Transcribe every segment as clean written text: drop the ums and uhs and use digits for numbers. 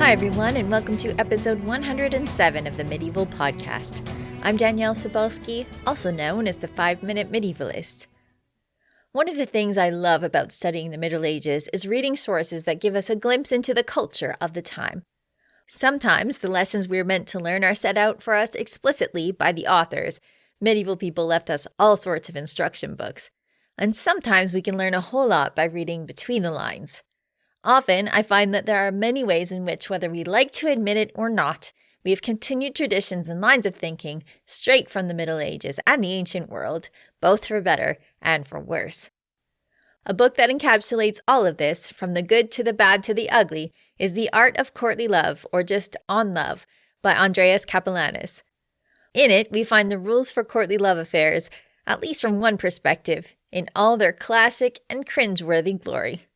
Hi, everyone, and welcome to episode 107 of the Medieval Podcast. I'm Danièle Cebulski, also known as the 5-Minute Medievalist. One of the things I love about studying the Middle Ages is reading sources that give us a glimpse into the culture of the time. Sometimes the lessons we're meant to learn are set out for us explicitly by the authors. Medieval people left us all sorts of instruction books. And sometimes we can learn a whole lot by reading between the lines. Often, I find that there are many ways in which, whether we like to admit it or not, we have continued traditions and lines of thinking straight from the Middle Ages and the ancient world, both for better and for worse. A book that encapsulates all of this, from the good to the bad to the ugly, is The Art of Courtly Love, or just On Love, by Andreas Capellanus. In it, we find the rules for courtly love affairs, at least from one perspective, in all their classic and cringeworthy glory.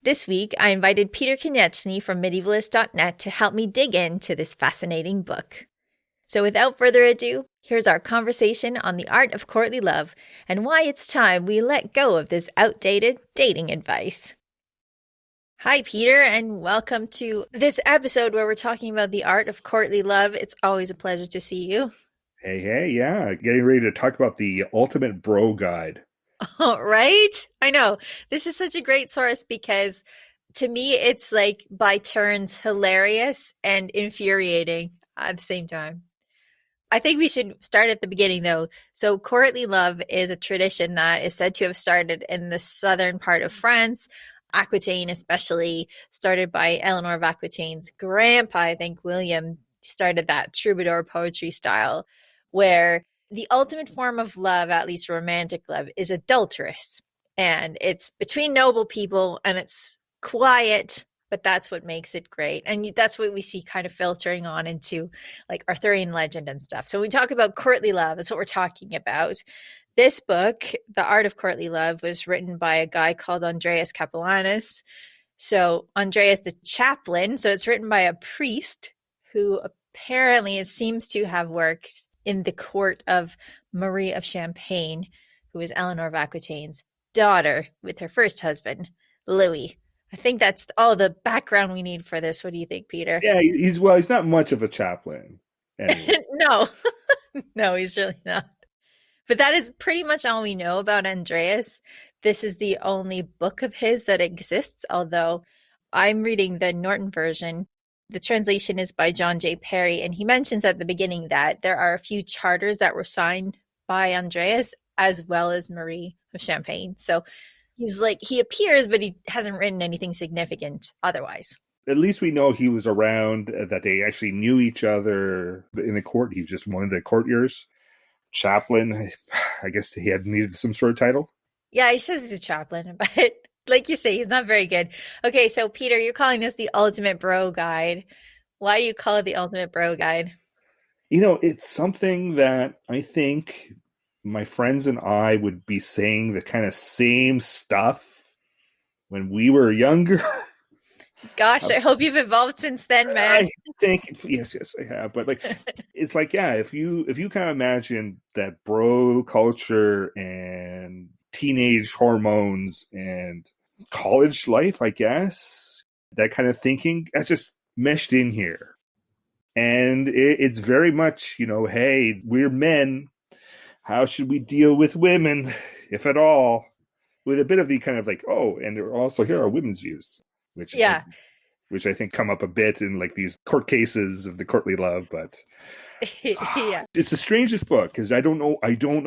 This week, I invited Peter Konieczny from medievalist.net to help me dig into this fascinating book. So without further ado, here's our conversation on the art of courtly love and why it's time we let go of this outdated dating advice. Hi, Peter, and welcome to this episode where we're talking about the art of courtly love. It's always a pleasure to see you. Hey, yeah. Getting ready to talk about the ultimate bro guide. Oh, right? I know. This is such a great source because to me, it's like by turns hilarious and infuriating at the same time. I think we should start at the beginning, though. So courtly love is a tradition that is said to have started in the southern part of France. Aquitaine, especially, started by Eleanor of Aquitaine's grandpa, I think William, started that troubadour poetry style where the ultimate form of love, at least romantic love, is adulterous. And it's between noble people and it's quiet, but that's what makes it great. And that's what we see kind of filtering on into like Arthurian legend and stuff. So when we talk about courtly love, that's what we're talking about. This book, The Art of Courtly Love, was written by a guy called Andreas Capellanus. So Andreas the chaplain. So it's written by a priest who apparently it seems to have worked in the court of Marie of Champagne, who was Eleanor of Aquitaine's daughter with her first husband, Louis. I think that's all the background we need for this. What do you think, Peter? Yeah, he's not much of a chaplain. Anyway. No, no, he's really not. But that is pretty much all we know about Andreas. This is the only book of his that exists, although I'm reading the Norton version. The translation is by John J. Perry, and he mentions at the beginning that there are a few charters that were signed by Andreas as well as Marie of Champagne. So he's like, he appears, but he hasn't written anything significant otherwise. At least we know he was around, that they actually knew each other in the court. He was just one of the courtiers. Chaplain, I guess he had needed some sort of title. Yeah, he says he's a chaplain, but like you say, he's not very good. Okay, so Peter, you're calling this the ultimate bro guide. Why do you call it the ultimate bro guide? You know, it's something that I think my friends and I would be saying the kind of same stuff when we were younger. Gosh, I hope you've evolved since then, man. I think yes, I have. But like, it's like, yeah, if you kind of imagine that bro culture and teenage hormones and college life, I guess that kind of thinking that's just meshed in here, and it's very much, you know, hey, we're men. How should we deal with women, if at all? With a bit of the kind of like, oh, and also here are women's views, which Yeah. Which I think come up a bit in like these court cases of the courtly love, but Yeah. It's the strangest book because I don't know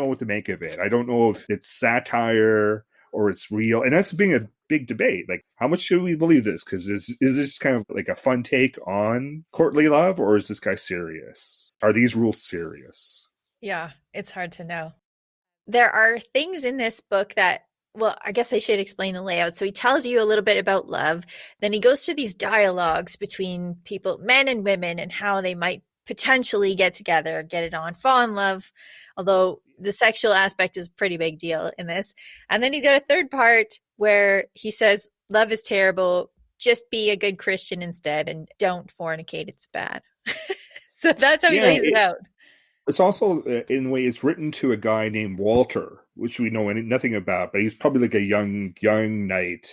what to make of it. I don't know if it's satire or it's real, and that's being a big debate. Like, how much should we believe this? Because is this kind of like a fun take on courtly love, or is this guy serious? Are these rules serious? Yeah, it's hard to know. There are things in this book that, well, I guess I should explain the layout. So he tells you a little bit about love. Then he goes through these dialogues between people, men and women, and how they might potentially get together, get it on, fall in love. Although the sexual aspect is a pretty big deal in this. And then he's got a third part where he says, love is terrible. Just be a good Christian instead and don't fornicate. It's bad. So that's how he lays it out. It's also, in a way, it's written to a guy named Walter, which we know nothing about, but he's probably like a young knight.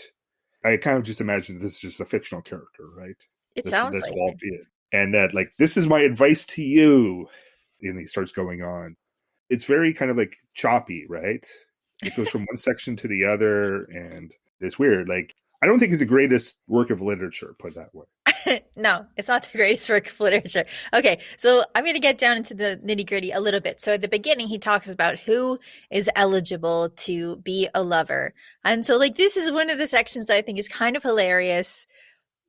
I kind of just imagine this is just a fictional character, right? It This sounds this like will all it. be it. And that, like, this is my advice to you. And he starts going on. It's very kind of like choppy, right? It goes from one section to the other, and it's weird. Like, I don't think it's the greatest work of literature, put it that way. No, it's not the greatest work of literature. Okay, so I'm going to get down into the nitty gritty a little bit. So at the beginning, he talks about who is eligible to be a lover. And so, like, this is one of the sections I think is kind of hilarious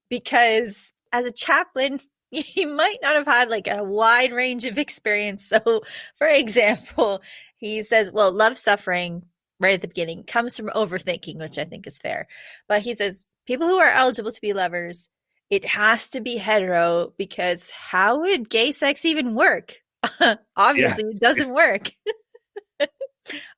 because as a chaplain, he might not have had like a wide range of experience. So, for example, he says, well, love suffering right at the beginning comes from overthinking, which I think is fair. But he says, people who are eligible to be lovers, it has to be hetero because how would gay sex even work? Yeah. Obviously, it doesn't work.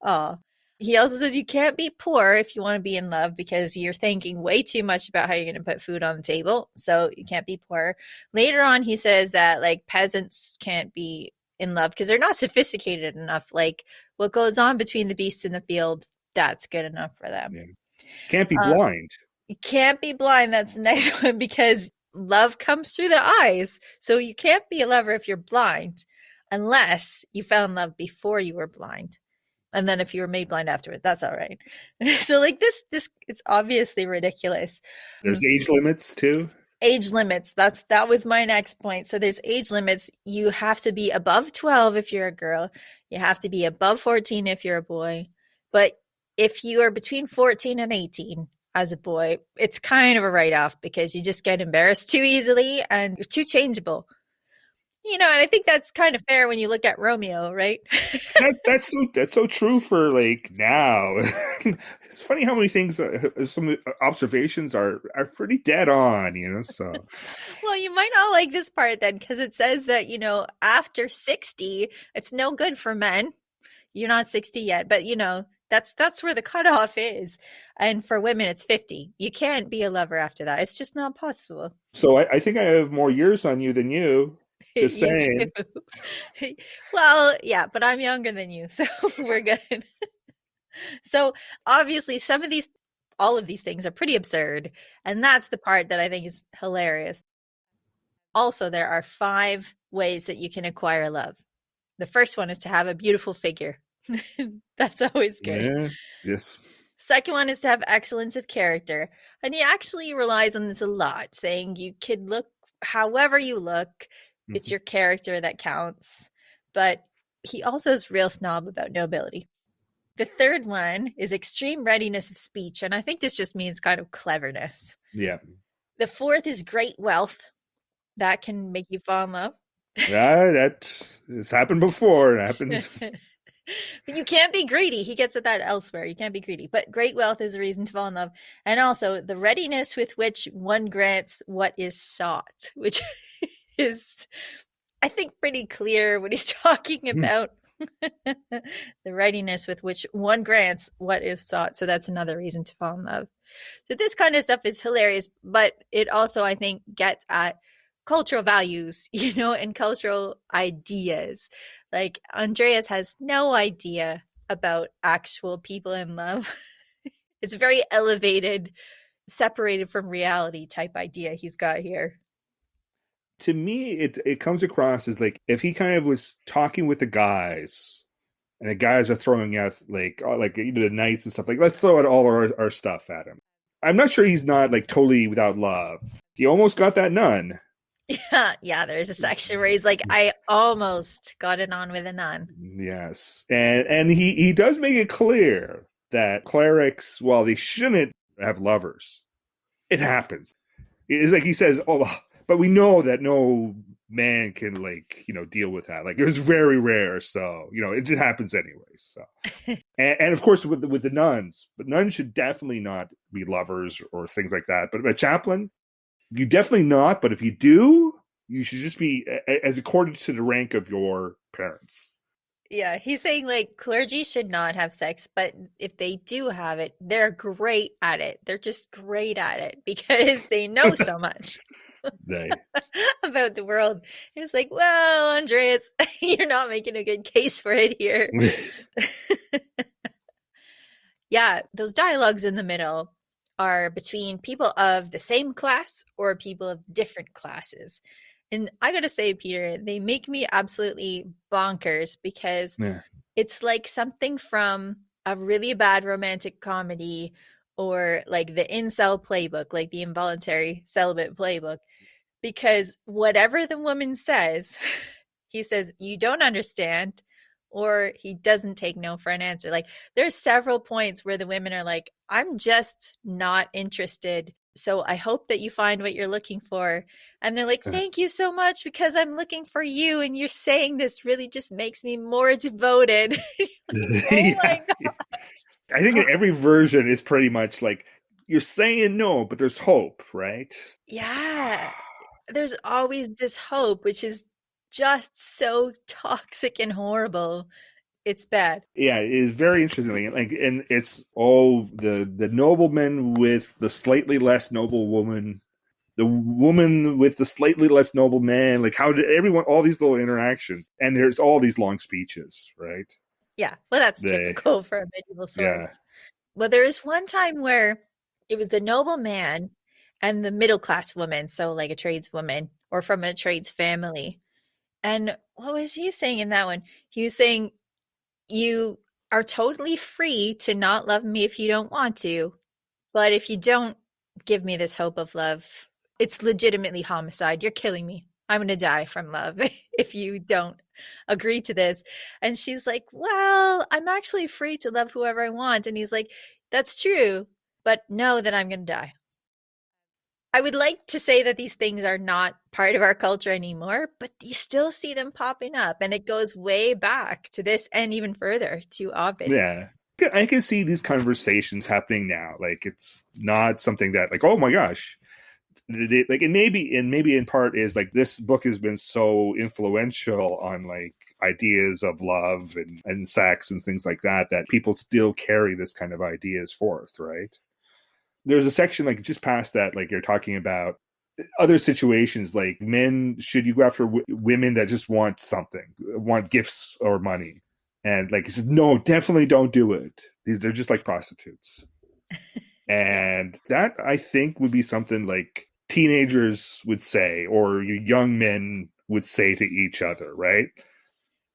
Oh, he also says you can't be poor if you want to be in love because you're thinking way too much about how you're going to put food on the table. So you can't be poor. Later on, he says that like peasants can't be in love because they're not sophisticated enough. Like what goes on between the beasts in the field, that's good enough for them. Yeah. Can't be Uh, blind. you can't be blind. That's the next one because love comes through the eyes. So you can't be a lover if you're blind unless you found love before you were blind. And then if you were made blind afterward, that's all right. So like this, it's obviously ridiculous. There's age limits too. Age limits. That was my next point. So there's age limits. You have to be above 12 if you're a girl. You have to be above 14 if you're a boy. But if you are between 14 and 18 as a boy, it's kind of a write-off because you just get embarrassed too easily and you're too changeable. You know, and I think that's kind of fair when you look at Romeo, right? That's so true for like now. It's funny how many things, some observations are pretty dead on, you know. So Well, you might not like this part then because it says that, after 60, it's no good for men. You're not 60 yet, but that's where the cutoff is. And for women, it's 50. You can't be a lover after that. It's just not possible. I think I have more years on you than you. Just You saying. too. Well, yeah, but I'm younger than you, so we're good. So obviously, all of these things are pretty absurd. And that's the part that I think is hilarious. Also, there are 5 ways that you can acquire love. The first one is to have a beautiful figure. That's always good. Yeah. Yes. Second one is to have excellence of character. And he actually relies on this a lot, saying you could look however you look, it's your character that counts. But he also is real snob about nobility. The third one is extreme readiness of speech. And I think this just means kind of cleverness. Yeah. The fourth is great wealth. That can make you fall in love. Yeah, that has happened before. It happens. But you can't be greedy. He gets at that elsewhere. You can't be greedy. But great wealth is a reason to fall in love. And also the readiness with which one grants what is sought, which is, I think, pretty clear what he's talking about. The readiness with which one grants what is sought. So that's another reason to fall in love. So this kind of stuff is hilarious, but it also, I think, gets at cultural values, and cultural ideas. Like Andreas has no idea about actual people in love. It's a very elevated, separated from reality type idea he's got here. To me, it comes across as like if he kind of was talking with the guys, and the guys are throwing out like the knights and stuff, like let's throw out all our stuff at him. I'm not sure he's not like totally without love. He almost got that nun. Yeah, there's a section where he's like, I almost got it on with a nun. Yes. And he does make it clear that clerics, while they shouldn't have lovers, it happens. It's like he says, but we know that no man can deal with that. Like it was very rare. So, it just happens anyway. So, and of course with the nuns, but nuns should definitely not be lovers or things like that. But a chaplain, you definitely not. But if you do, you should just be as according to the rank of your parents. Yeah, he's saying like clergy should not have sex, but if they do have it, they're great at it. They're just great at it because they know so much about the world. It's like, well, Andreas, you're not making a good case for it here. Yeah, those dialogues in the middle are between people of the same class or people of different classes. And I gotta say, Peter, they make me absolutely bonkers because Yeah. it's like something from a really bad romantic comedy or like the incel playbook, like the involuntary celibate playbook. Because whatever the woman says, he says, you don't understand, or he doesn't take no for an answer. Like there's several points where the women are like, I'm just not interested. So I hope that you find what you're looking for. And they're like, thank you so much because I'm looking for you. And you're saying this really just makes me more devoted. Like, oh Yeah. my God. I think in every version is pretty much like you're saying no, but there's hope, right? Yeah. There's always this hope, which is just so toxic and horrible. It's bad. Yeah, it is very interesting. Like, and it's the nobleman with the slightly less noble woman, the woman with the slightly less noble man. Like, how did everyone? All these little interactions, and there's all these long speeches, right? Yeah. Well, that's They, typical for a medieval yeah, source. Well, there was one time where it was the noble man and the middle class woman, so like a tradeswoman or from a trades family. And what was he saying in that one? He was saying, you are totally free to not love me if you don't want to. But if you don't give me this hope of love, it's legitimately homicide. You're killing me. I'm going to die from love if you don't agree to this. And she's like, well, I'm actually free to love whoever I want. And he's like, that's true, but know that I'm going to die. I would like to say that these things are not part of our culture anymore, but you still see them popping up. And it goes way back to this and even further to Ovid. yeah. I can see these conversations happening now. Like, it's not something that, like, oh my gosh, like, and maybe in part is like this book has been so influential on like ideas of love and sex and things like that people still carry this kind of ideas forth, right? There's a section like just past that, like you're talking about other situations, like men, should you go after women that just want something, want gifts or money? And like he says, no, definitely don't do it. They're just like prostitutes. Yeah. And that, I think, would be something like teenagers would say, or young men would say to each other, right?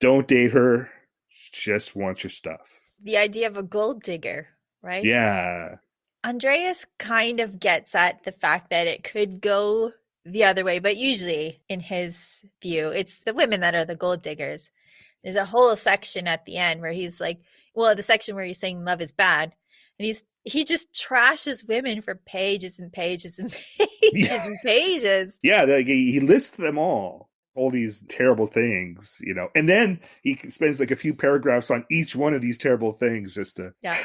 Don't date her. She just wants your stuff. The idea of a gold digger, right? Yeah. Andreas kind of gets at the fact that it could go the other way, but usually, in his view, it's the women that are the gold diggers. There's a whole section at the end where he's like, well, the section where he's saying love is bad, and he just trashes women for pages and pages and pages Yeah. and pages. Yeah. Like he lists them all these terrible things, and then he spends like a few paragraphs on each one of these terrible things just to, Yeah.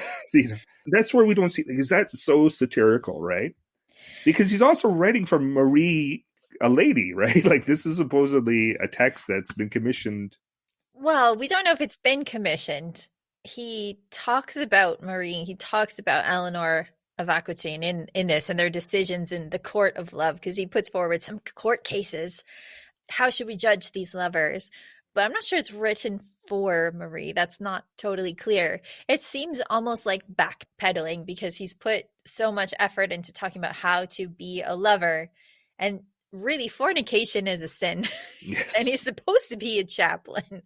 That's where we don't see, is that so satirical, right? Because he's also writing for Marie, a lady, right? Like this is supposedly a text that's been commissioned. Well, we don't know if it's been commissioned. He talks about Marie, he talks about Eleanor of Aquitaine in this and their decisions in the court of love, because he puts forward some court cases. How should we judge these lovers? But I'm not sure it's written for Marie. That's not totally clear. It seems almost like backpedaling because he's put so much effort into talking about how to be a lover. And really, fornication is a sin. Yes. And he's supposed to be a chaplain.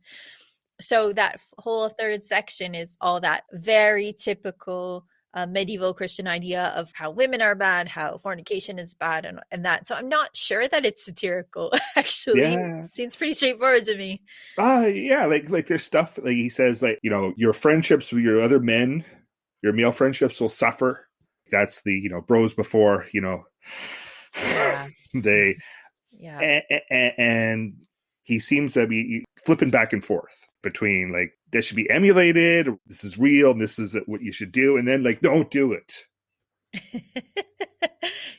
So that whole third section is all that very typical medieval Christian idea of how women are bad, how fornication is bad, and that. So I'm not sure that it's satirical. Actually, Yeah. it seems pretty straightforward to me. Yeah, like there's stuff like he says, like, your friendships with your other men, your male friendships will suffer. That's the, bros before, Yeah. they, Yeah. and he seems to be flipping back and forth between like, this should be emulated, this is real, and this is what you should do, and then like, don't do it.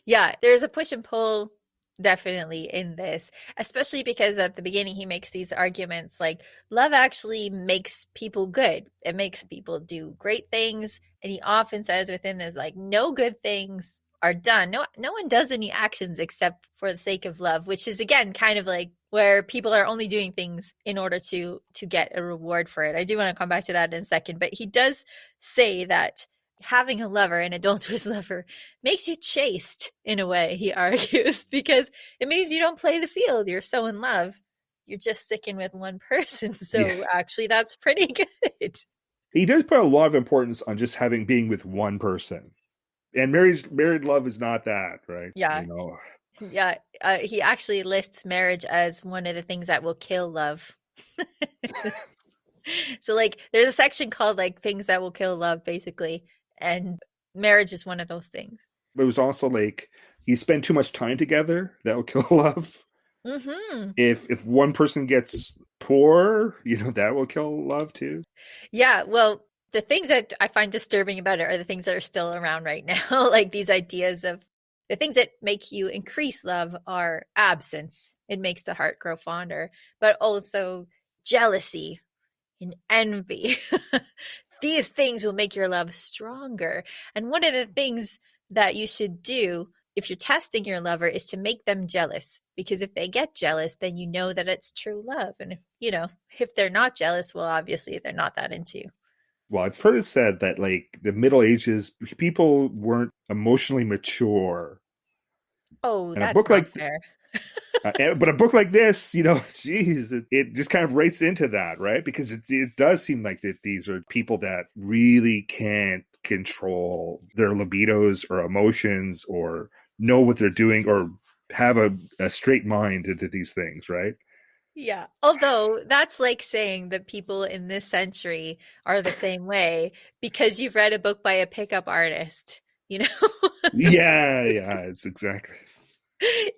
Yeah, there's a push and pull definitely in this, especially because at the beginning he makes these arguments like love actually makes people good. It makes people do great things. And he often says within this, like, no good things are done. No one does any actions except for the sake of love, which is again kind of like where people are only doing things in order to get a reward for it. I do want to come back to that in a second, but he does say that having a lover, an adulterous lover, makes you chaste in a way, he argues, because it means you don't play the field. You're so in love. You're just sticking with one person. Yeah. So actually, that's pretty good. He does put a lot of importance on just having being with one person. And married love is not that, right? Yeah. You know. Yeah. He actually lists marriage as one of the things that will kill love. So, like, there's a section called, like, things that will kill love, basically. And marriage is one of those things. But it was also like you spend too much time together, that will kill love. Mm-hmm. If one person gets poor, that will kill love too. Yeah, well, the things that I find disturbing about it are the things that are still around right now. Like these ideas of the things that make you increase love are absence. It makes the heart grow fonder, but also jealousy and envy. These things will make your love stronger. And one of the things that you should do if you're testing your lover is to make them jealous, because if they get jealous, then you know that it's true love. And if they're not jealous, well, obviously they're not that into you. Well, I've heard it said that like the Middle Ages, people weren't emotionally mature, Oh, and a that's book not like fair. but a book like this, geez, it just kind of rates into that, right? Because it does seem like that these are people that really can't control their libidos or emotions or know what they're doing or have a straight mind into these things, right? Yeah. Although that's like saying that people in this century are the same way because you've read a book by a pickup artist, you know? Yeah, it's exactly.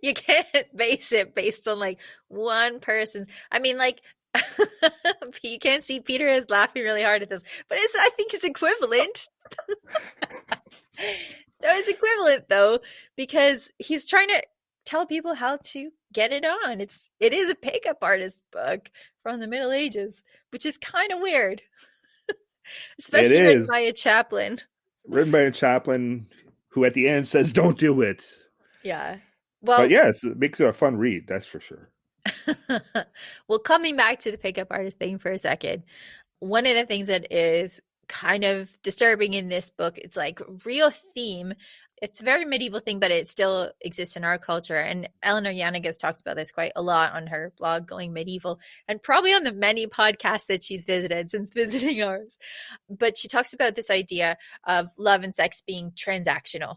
You can't base it based on like one person's. I mean, like, you can't see Peter is laughing really hard at this, but I think it's equivalent. No, it's equivalent though, because he's trying to tell people how to get it on. It is a pickup artist book from the Middle Ages, which is kind of weird, It especially written by is a chaplain. written by a chaplain who at the end says, "Don't do it." Yeah. But Well, yes, it makes it a fun read, that's for sure. well, coming back to the pickup artist thing for a second, one of the things that is kind of disturbing in this book, it's like real theme. It's a very medieval thing, but it still exists in our culture. And Eleanor Janig has talked about this quite a lot on her blog, Going Medieval, and probably on the many podcasts that she's visited since visiting ours. But she talks about this idea of love and sex being transactional,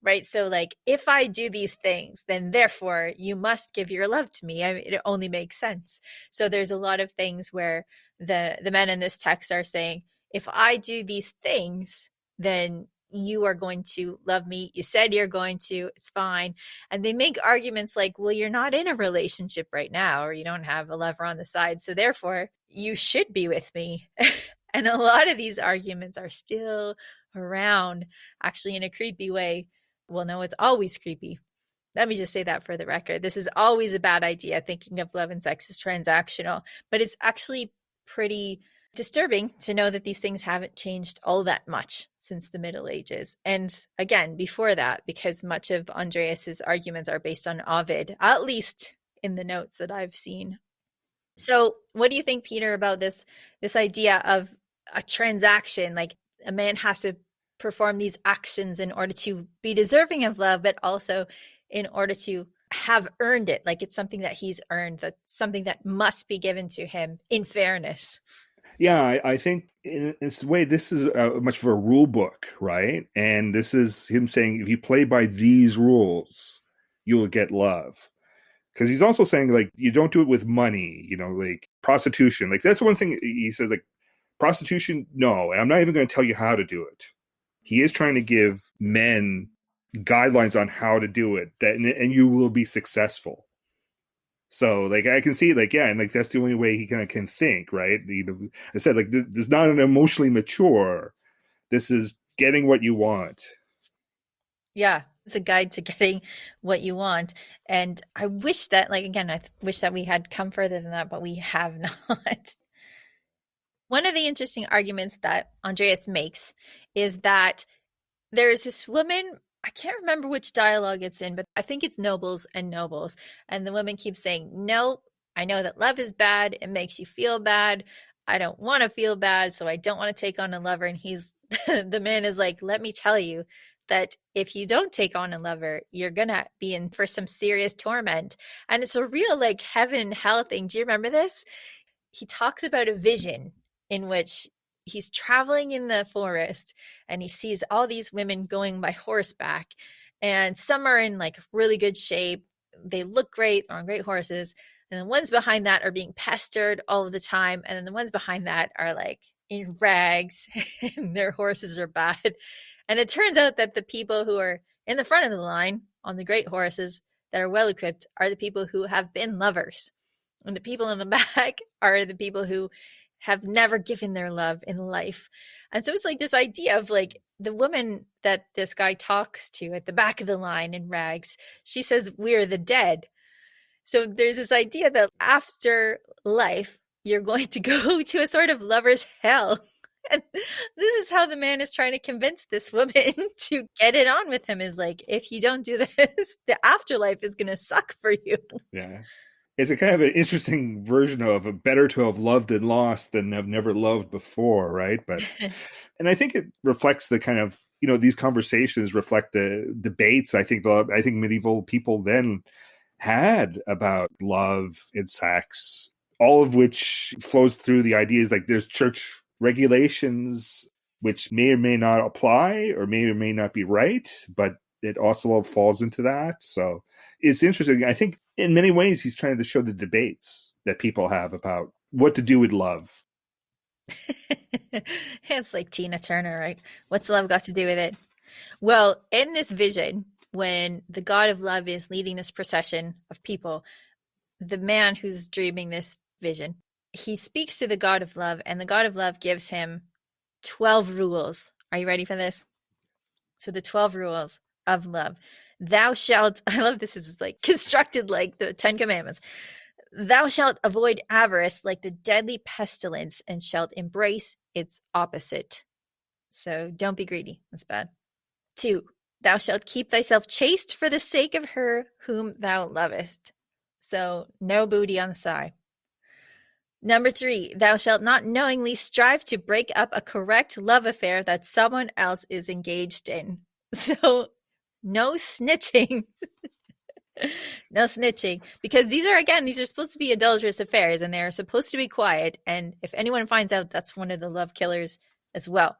right? So, like, if I do these things, then therefore you must give your love to me. I mean, it only makes sense. So there's a lot of things where the men in this text are saying, if I do these things, then you are going to love me. You said you're going to, it's fine. And they make arguments like, well, you're not in a relationship right now, or you don't have a lover on the side. So therefore, you should be with me. And a lot of these arguments are still around, actually, in a creepy way. Well, no, it's always creepy. Let me just say that for the record. This is always a bad idea, thinking of love and sex as transactional, but it's actually pretty disturbing to know that these things haven't changed all that much since the Middle Ages. And again, before that, because much of Andreas's arguments are based on Ovid, at least in the notes that I've seen. So, what do you think, Peter, about this idea of a transaction? Like a man has to perform these actions in order to be deserving of love, but also in order to have earned it. Like it's something that he's earned, that's something that must be given to him in fairness. Yeah, I think in this way, this is much of a rule book, right? And this is him saying, if you play by these rules, you will get love. Because he's also saying, like, you don't do it with money, like prostitution. Like, that's one thing he says, like, prostitution, no, I'm not even going to tell you how to do it. He is trying to give men guidelines on how to do it, and you will be successful. So, like, I can see, like, yeah, and like that's the only way he kind of can think, right? I said, like, this is not an emotionally mature. This is getting what you want. Yeah, it's a guide to getting what you want. And I wish that, like, again, I wish that we had come further than that, but we have not. One of the interesting arguments that Andreas makes is that there is this woman. I can't remember which dialogue it's in, but I think it's nobles and nobles. And the woman keeps saying, no, I know that love is bad. It makes you feel bad. I don't want to feel bad, so I don't want to take on a lover. And the man is like, let me tell you that if you don't take on a lover, you're gonna be in for some serious torment. And it's a real like heaven and hell thing. Do you remember this? He talks about a vision in which he's traveling in the forest and he sees all these women going by horseback, and some are in like really good shape. They look great, they're on great horses. And the ones behind that are being pestered all of the time. And then the ones behind that are like in rags and their horses are bad. And it turns out that the people who are in the front of the line on the great horses that are well equipped are the people who have been lovers. And the people in the back are the people who have never given their love in life. And so it's like this idea of like the woman that this guy talks to at the back of the line in rags, she says, we're the dead. So there's this idea that after life, you're going to go to a sort of lover's hell. And this is how the man is trying to convince this woman to get it on with him, is like, if you don't do this, the afterlife is going to suck for you. Yeah. It's a kind of an interesting version of a better to have loved and lost than have never loved before, right? But and I think it reflects the kind of, these conversations reflect the debates I think medieval people then had about love and sex, all of which flows through the ideas like there's church regulations which may or may not apply or may not be right, but it also falls into that. So it's interesting. I think in many ways he's trying to show the debates that people have about what to do with love. It's like Tina Turner, right? What's love got to do with it? Well, in this vision, when the god of love is leading this procession of people, the man who's dreaming this vision, he speaks to the god of love, and the god of love gives him 12 rules. Are you ready for this? So the 12 rules of love. Thou shalt, I love this, is like constructed like the 10 commandments. Thou shalt avoid avarice like the deadly pestilence, and shalt embrace its opposite. So don't be greedy. That's bad. 2, thou shalt keep thyself chaste for the sake of her whom thou lovest. So no booty on the side. Number 3, thou shalt not knowingly strive to break up a correct love affair that someone else is engaged in. So no snitching. No snitching, because these are supposed to be adulterous affairs, and they're supposed to be quiet. And if anyone finds out, that's one of the love killers as well.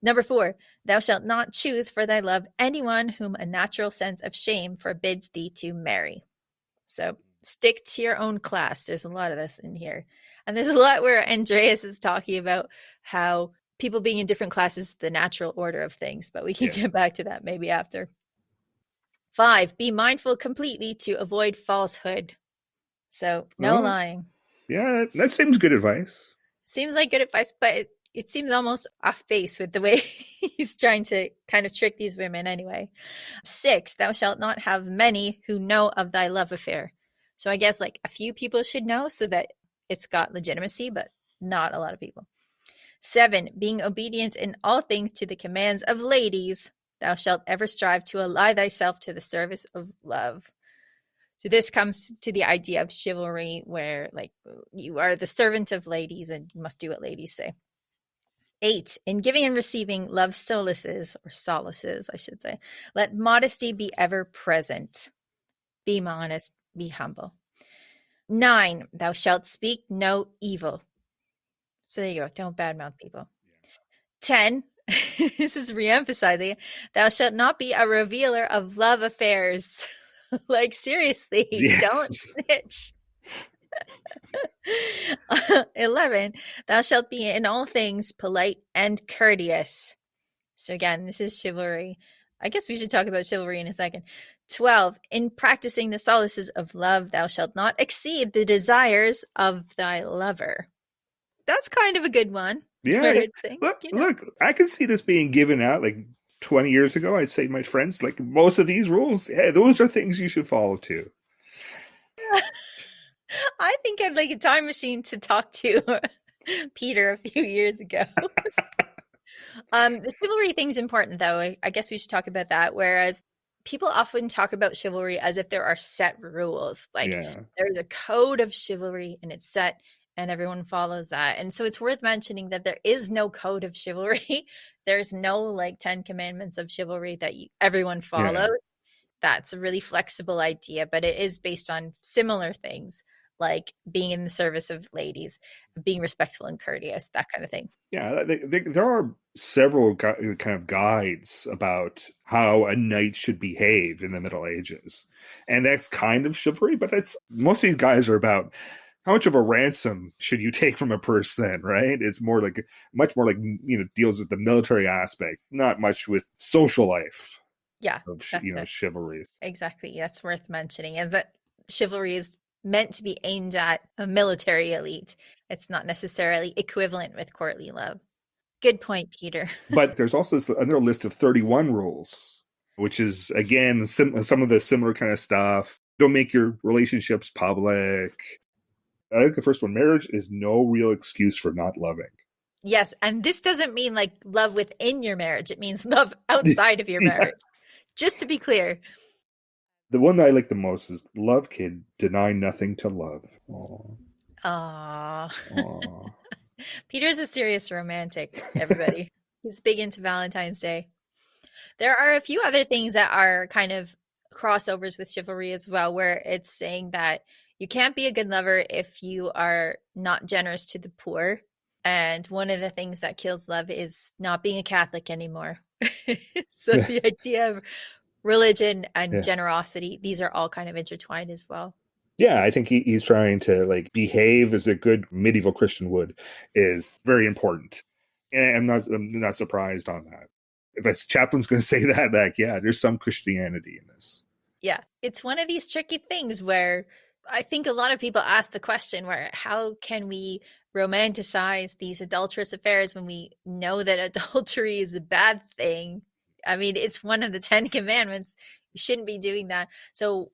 Number 4, thou shalt not choose for thy love anyone whom a natural sense of shame forbids thee to marry. So stick to your own class. There's a lot of this in here. And there's a lot where Andreas is talking about how people being in different classes is the natural order of things, but we can get back to that maybe after. 5, be mindful completely to avoid falsehood. So no lying. Yeah, that seems good advice. Seems like good advice, but it seems almost off base with the way he's trying to kind of trick these women anyway. 6, thou shalt not have many who know of thy love affair. So I guess like a few people should know so that it's got legitimacy, but not a lot of people. 7, being obedient in all things to the commands of ladies, thou shalt ever strive to ally thyself to the service of love. So this comes to the idea of chivalry, where like you are the servant of ladies and you must do what ladies say. 8, in giving and receiving love solaces, I should say. Let modesty be ever present. Be modest, be humble. 9, thou shalt speak no evil. So there you go. Don't badmouth people. 10, this is re-emphasizing, thou shalt not be a revealer of love affairs. Like seriously, don't snitch. 11, thou shalt be in all things polite and courteous. So again, this is chivalry. I guess we should talk about chivalry in a second. 12, in practicing the solaces of love, thou shalt not exceed the desires of thy lover. That's kind of a good one. Yeah. Look, I can see this being given out like 20 years ago. I'd say to my friends, like most of these rules, hey, those are things you should follow too. I think I'd like a time machine to talk to Peter a few years ago. The chivalry thing's important, though. I guess we should talk about that. Whereas people often talk about chivalry as if there are set rules. Like there's a code of chivalry and it's set, and everyone follows that. And so it's worth mentioning that there is no code of chivalry. There's no like 10 commandments of chivalry that everyone follows. Yeah. That's a really flexible idea, but it is based on similar things like being in the service of ladies, being respectful and courteous, that kind of thing. Yeah, there are several kind of guides about how a knight should behave in the Middle Ages. And that's kind of chivalry, but that's most of these guys are about how much of a ransom should you take from a person, right? It's much more like, deals with the military aspect, not much with social life. Yeah, of chivalry. Exactly. That's worth mentioning, is that chivalry is meant to be aimed at a military elite. It's not necessarily equivalent with courtly love. Good point, Peter. But there's also another list of 31 rules, which is, again, some of the similar kind of stuff. Don't make your relationships public. I think the first one, marriage is no real excuse for not loving. Yes, and this doesn't mean like love within your marriage. It means love outside of your marriage. Yes. Just to be clear. The one that I like the most is love, kid, deny nothing to love. Aww. Aww. Peter's a serious romantic, everybody. He's big into Valentine's Day. There are a few other things that are kind of crossovers with chivalry as well, where it's saying that you can't be a good lover if you are not generous to the poor. And one of the things that kills love is not being a Catholic anymore. So the idea of religion and generosity, these are all kind of intertwined as well. Yeah, I think he's trying to like behave as a good medieval Christian would is very important. And I'm not surprised on that. If a chaplain's going to say that, like, yeah, there's some Christianity in this. Yeah, it's one of these tricky things where I think a lot of people ask the question where how can we romanticize these adulterous affairs when we know that adultery is a bad thing? I mean, it's one of the 10 commandments. You shouldn't be doing that. So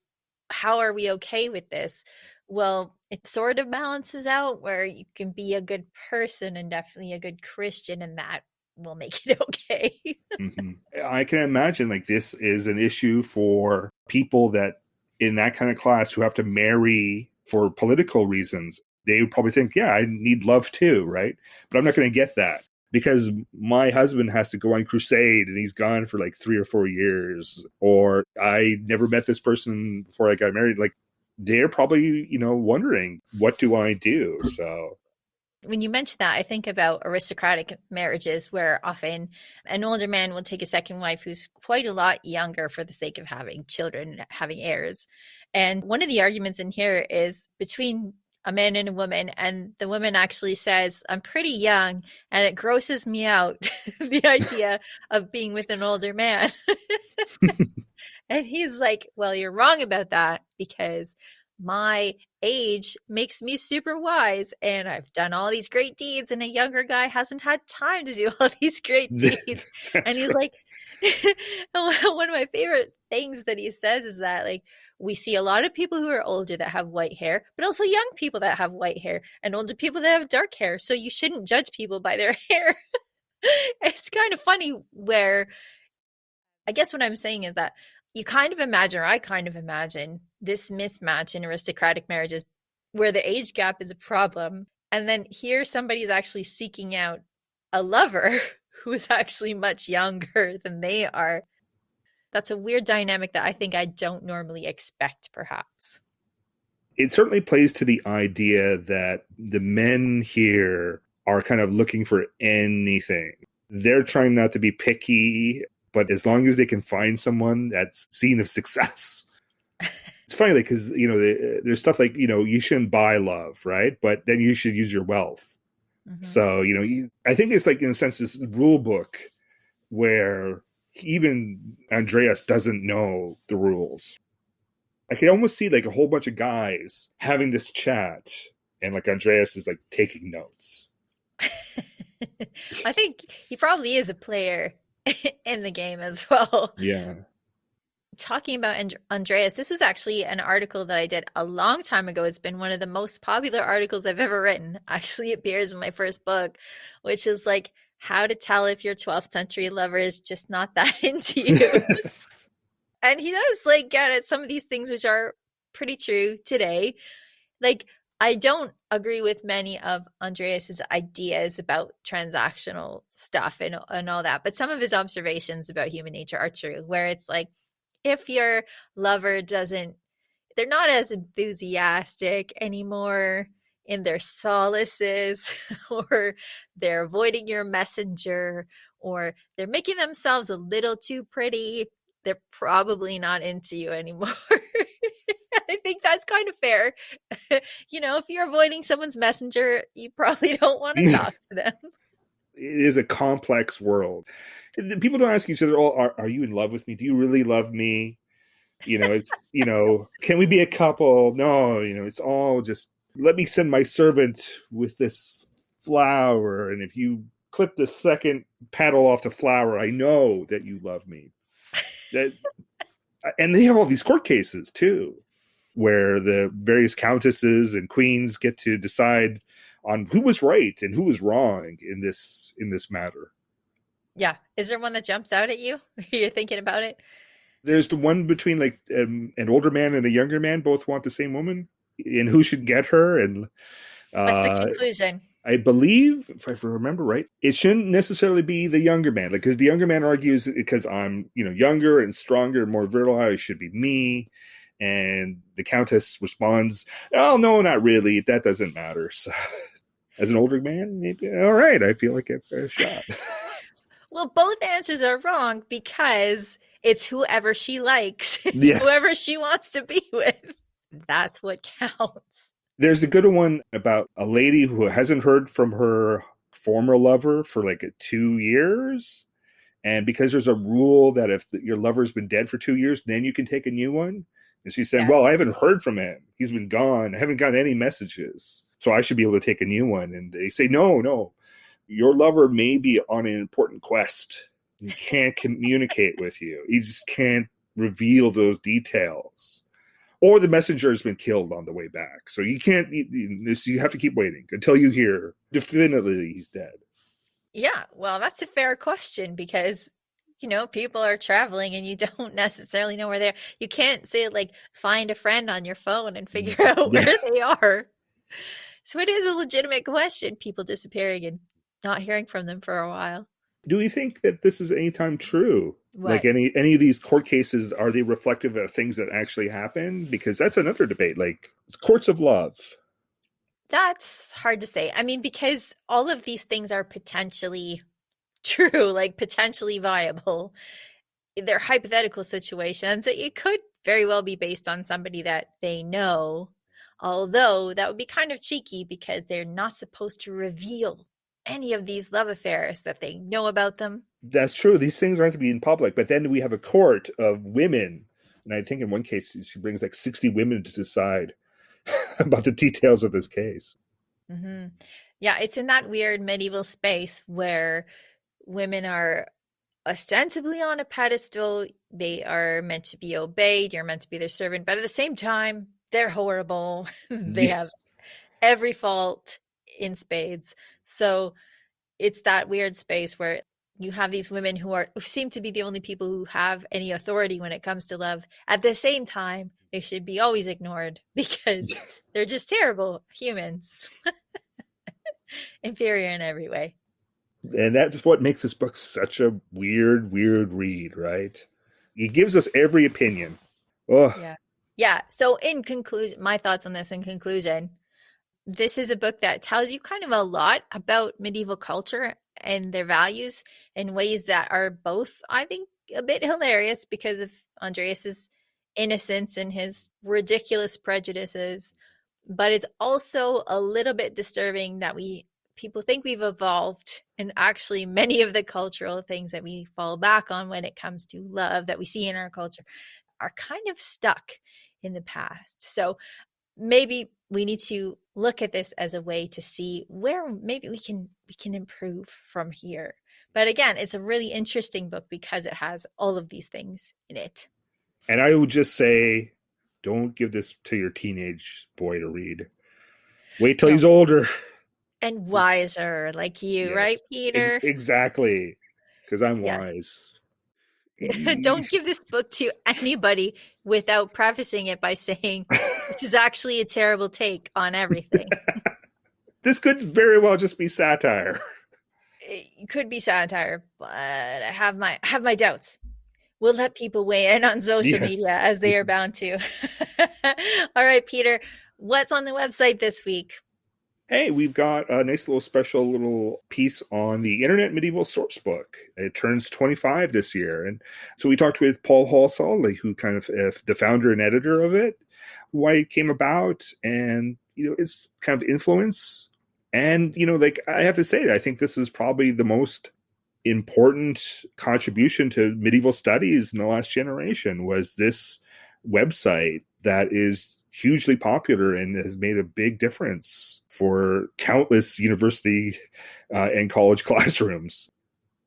how are we okay with this? Well, it sort of balances out where you can be a good person and definitely a good Christian, and that will make it okay. Mm-hmm. I can imagine like this is an issue for people that in that kind of class who have to marry for political reasons. They would probably think, yeah, I need love too, right? But I'm not going to get that because my husband has to go on crusade and he's gone for like 3 or 4 years, or I never met this person before I got married. Like they're probably, wondering, what do I do? So when you mention that, I think about aristocratic marriages where often an older man will take a second wife who's quite a lot younger for the sake of having children, having heirs. And one of the arguments in here is between a man and a woman, and the woman actually says, I'm pretty young and it grosses me out, the idea of being with an older man. And he's like, well, you're wrong about that because my age makes me super wise and I've done all these great deeds and a younger guy hasn't had time to do all these great deeds. And he's right. Like, one of my favorite things that he says is that like we see a lot of people who are older that have white hair, but also young people that have white hair and older people that have dark hair. So you shouldn't judge people by their hair. It's kind of funny where I guess what I'm saying is that you kind of imagine, or I kind of imagine this mismatch in aristocratic marriages where the age gap is a problem. And then here somebody's actually seeking out a lover who is actually much younger than they are. That's a weird dynamic that I think I don't normally expect, perhaps. It certainly plays to the idea that the men here are kind of looking for anything. They're trying not to be picky, but as long as they can find someone that's seen of success. It's funny because, there's stuff like, you shouldn't buy love, right? But then you should use your wealth. Mm-hmm. So, I think it's like, in a sense, this rule book where even Andreas doesn't know the rules. I can almost see like a whole bunch of guys having this chat and like Andreas is like taking notes. I think he probably is a player in the game as well. Yeah. Talking about Andreas, this was actually an article that I did a long time ago. It's been one of the most popular articles I've ever written. Actually, it appears in my first book, which is like how to tell if your 12th century lover is just not that into you. And he does like get at some of these things which are pretty true today. Like I don't agree with many of Andreas's ideas about transactional stuff and all that, but some of his observations about human nature are true, where it's like if your lover doesn't, they're not as enthusiastic anymore in their solaces, or they're avoiding your messenger, or they're making themselves a little too pretty, they're probably not into you anymore. I think that's kind of fair. If you're avoiding someone's messenger, you probably don't want to talk to them. It is a complex world. People don't ask each other, "Oh, are you in love with me? Do you really love me?" Can we be a couple? No, it's all just, let me send my servant with this flower, and if you clip the second petal off the flower, I know that you love me. That, and they have all these court cases too, where the various countesses and queens get to decide on who was right and who was wrong in this matter. Yeah. Is there one that jumps out at you? You're thinking about it? There's the one between like an older man and a younger man both want the same woman, and who should get her. And What's the uh, conclusion? I believe, if I remember right, it shouldn't necessarily be the younger man, because the younger man argues, because I'm younger and stronger and more virile, it should be me. And the countess responds, "Oh no, not really. That doesn't matter." So, as an older man, maybe, all right, I feel like I've got a shot. Well, both answers are wrong because it's whoever she likes. It's Yes. whoever she wants to be with. That's what counts. There's a good one about a lady who hasn't heard from her former lover for like 2 years. And because there's a rule that if your lover's been dead for 2 years, then you can take a new one. And she's saying, Yeah. "Well, I haven't heard from him. He's been gone. I haven't got any messages. So I should be able to take a new one." And they say, "No, no. Your lover may be on an important quest. He can't communicate with you. He just can't reveal those details. Or the messenger has been killed on the way back. So you can't, you have to keep waiting until you hear definitively he's dead." Yeah. Well, that's a fair question because, people are traveling and you don't necessarily know where they are. You can't say, like, find a friend on your phone and figure out Yeah. where they are. So it is a legitimate question, people disappearing and not hearing from them for a while. Do we think that this is anytime true? Like What? any of these court cases, are they reflective of things that actually happen? Because that's another debate. Like, it's courts of love. That's hard to say. I mean, because all of these things are potentially true, like potentially viable. They're hypothetical situations. It could very well be based on somebody that they know, although that would be kind of cheeky because they're not supposed to reveal any of these love affairs that they know about them. That's true. These things aren't to be in public. But then we have a court of women. And I think in one case, she brings like 60 women to decide about the details of this case. Mm-hmm. Yeah, it's in that weird medieval space where women are ostensibly on a pedestal. They are meant to be obeyed. You're meant to be their servant. But at the same time, they're horrible. They have Yes. every fault in spades. So it's that weird space where you have these women who seem to be the only people who have any authority when it comes to love. At the same time, they should be always ignored because Yes. they're just terrible humans, inferior in every way. And that's what makes this book such a weird, weird read, right? He gives us every opinion. Oh, Yeah. Yeah. So in conclusion, my thoughts on this in conclusion, this is a book that tells you kind of a lot about medieval culture and their values in ways that are both, I think, a bit hilarious because of Andreas's innocence and his ridiculous prejudices. But it's also a little bit disturbing that people think we've evolved, and actually many of the cultural things that we fall back on when it comes to love that we see in our culture are kind of stuck in the past. So maybe we need to look at this as a way to see where maybe we can improve from here. But again, it's a really interesting book because it has all of these things in it. and I would just say, don't give this to your teenage boy to read. Wait till No. he's older. And wiser like you, right, Yes, Peter? exactly. Because I'm Yes. wise. Don't give this book to anybody without prefacing it by saying, This is actually a terrible take on everything. This could very well just be satire. It could be satire, but I have my doubts. We'll let people weigh in on social media Yes. as they are bound to. All right, Peter, what's on the website this week? Hey, we've got a nice special little piece on the Internet Medieval Sourcebook. It turns 25 this year. And so we talked with Paul Halsall, who kind of the founder and editor of it, why it came about, and, its kind of influence. And, I have to say, I think this is probably the most important contribution to medieval studies in the last generation, was this website that is hugely popular and has made a big difference for countless university and college classrooms.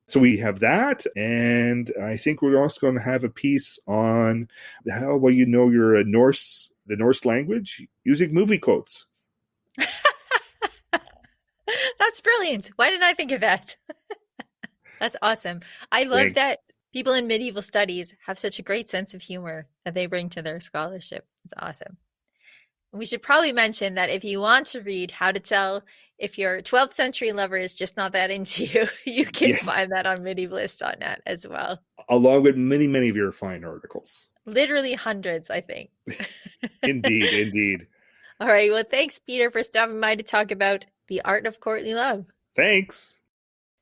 So we have that, and I think we're also going to have a piece on how well the Norse language using movie quotes. That's brilliant. Why didn't I think of that? That's awesome. I love Thanks. that people in medieval studies have such a great sense of humor that they bring to their scholarship. It's awesome. We should probably mention that if you want to read how to tell if your 12th century lover is just not that into you, you can find that on medievalist.net as well. Along with many, many of your fine articles. Literally hundreds, I think. Indeed. All right. Well, thanks, Peter, for stopping by to talk about the art of courtly love. Thanks.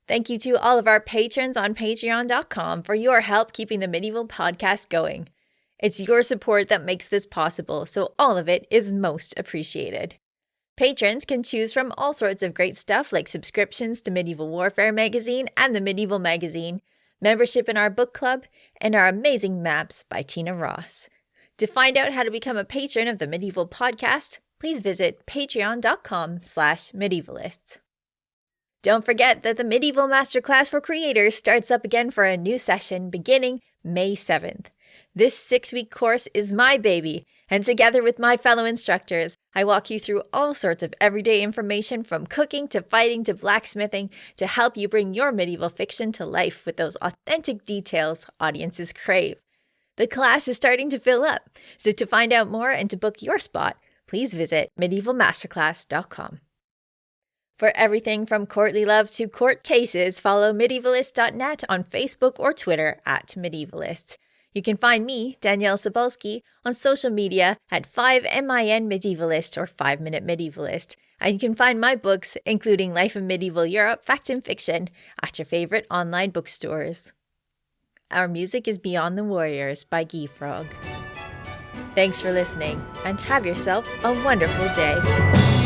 Thank you to all of our patrons on patreon.com for your help keeping the Medieval podcast going. It's your support that makes this possible, so all of it is most appreciated. Patrons can choose from all sorts of great stuff like subscriptions to Medieval Warfare magazine and the Medieval magazine, membership in our book club, and our amazing maps by Tina Ross. To find out how to become a patron of the Medieval podcast, please visit patreon.com/medievalists. Don't forget that the Medieval Masterclass for Creators starts up again for a new session beginning May 7th. This 6-week course is my baby, and together with my fellow instructors, I walk you through all sorts of everyday information from cooking to fighting to blacksmithing to help you bring your medieval fiction to life with those authentic details audiences crave. The class is starting to fill up, so to find out more and to book your spot, please visit medievalmasterclass.com. For everything from courtly love to court cases, follow medievalist.net on Facebook or Twitter @medievalists. You can find me, Danièle Cebulski, on social media at 5MIN-Medievalist or 5-Minute Medievalist. And you can find my books, including Life in Medieval Europe, Fact and Fiction, at your favorite online bookstores. Our music is Beyond the Warriors by Guy Frog. Thanks for listening, and have yourself a wonderful day.